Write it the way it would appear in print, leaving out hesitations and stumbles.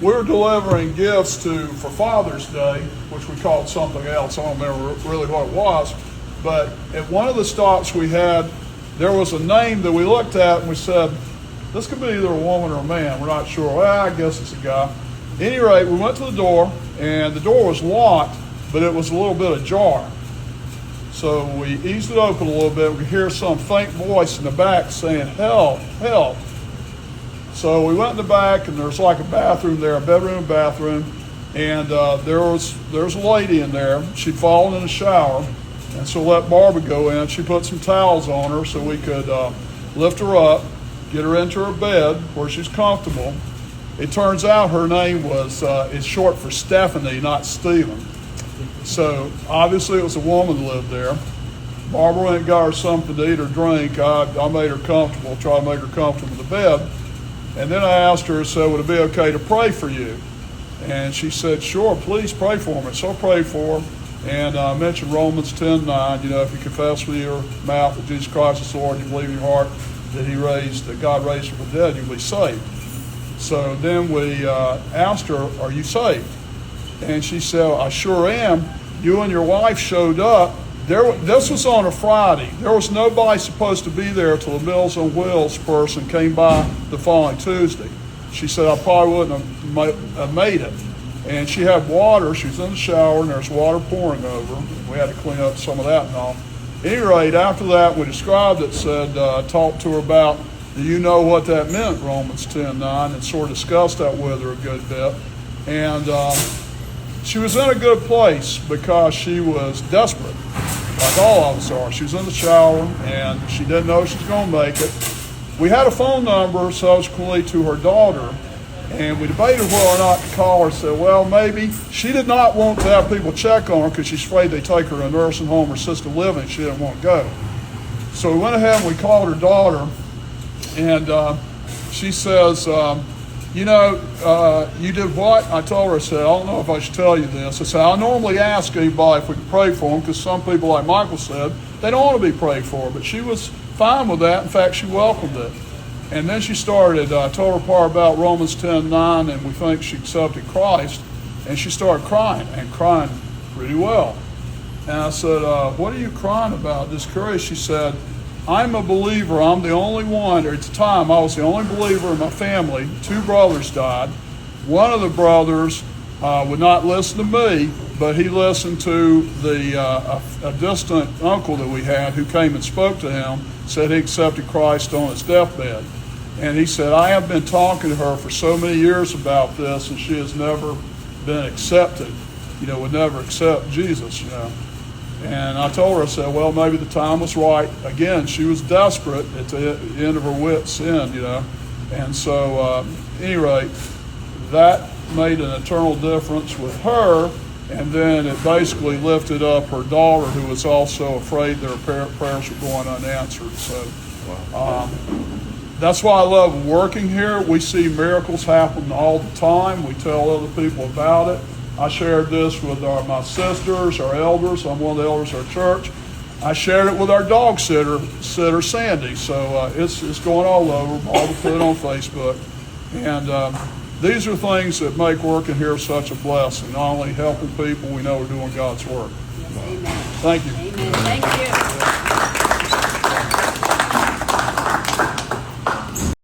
we were delivering gifts for Father's Day, which we called something else. I don't remember really what it was. But at one of the stops we had, there was a name that we looked at and we said, this could be either a woman or a man. We're not sure. Well, I guess it's a guy. At any rate, we went to the door, and the door was locked, but it was a little bit ajar. So we eased it open a little bit. We could hear some faint voice in the back saying, help, help. So we went in the back, and there's like a bathroom there, a bedroom and bathroom, and there's a lady in there. She'd fallen in the shower, and so let Barbara go in. She put some towels on her so we could lift her up, get her into her bed where she's comfortable. It turns out her name is short for Stephanie, not Stephen. So obviously it was a woman that lived there. Barbara went and got her something to eat or drink. I made her comfortable, try to make her comfortable in the bed. And then I asked her, so would it be okay to pray for you? And she said, sure, please pray for me. So I prayed for her. And I mentioned Romans 10:9, if you confess with your mouth that Jesus Christ is Lord, you believe in your heart that God raised him from the dead, you'll be saved. So then we asked her, are you saved? And she said, I sure am. You and your wife showed up. This was on a Friday. There was nobody supposed to be there till the Meals on Wheels person came by the following Tuesday. She said, I probably wouldn't have made it. And she had water. She was in the shower, and there's water pouring over. We had to clean up some of that and all. At any rate, after that, we described it, talked to her about, do you know what that meant, Romans 10:9, and sort of discussed that with her a good bit. And she was in a good place because she was desperate, like all of us are. She was in the shower, and she didn't know she was going to make it. We had a phone number subsequently to her daughter, and we debated whether or not to call her. Said, well, maybe. She did not want to have people check on her because she's afraid they take her to a nursing home or assisted living. She didn't want to go. So we went ahead and we called her daughter, and she says, you did what? I told her, I said, I don't know if I should tell you this. I said, I normally ask anybody if we can pray for them because some people, like Michael said, they don't want to be prayed for. But she was fine with that. In fact, she welcomed it. And then she started, I told her part about Romans 10:9, and we think she accepted Christ. And she started crying, and crying pretty well. And I said, what are you crying about? Just curious. She said, I'm a believer. I'm the only one. At the time, I was the only believer in my family. 2 brothers died. One of the brothers would not listen to me, but he listened to a distant uncle that we had who came and spoke to him, said he accepted Christ on his deathbed. And he said, I have been talking to her for so many years about this, and she has never been accepted, would never accept Jesus, And I told her, I said, well, maybe the time was right. Again, she was desperate at the end of her wits' end, And so, at any rate, that made an eternal difference with her, and then it basically lifted up her daughter, who was also afraid that her prayers were going unanswered. So that's why I love working here. We see miracles happen all the time. We tell other people about it. I shared this with my sisters, our elders. I'm one of the elders of our church. I shared it with our dog sitter Sandy. So it's going all over. All put it on Facebook. And these are things that make working here such a blessing. Not only helping people, we know we're doing God's work. Yes, amen. Thank you. Amen. Thank you.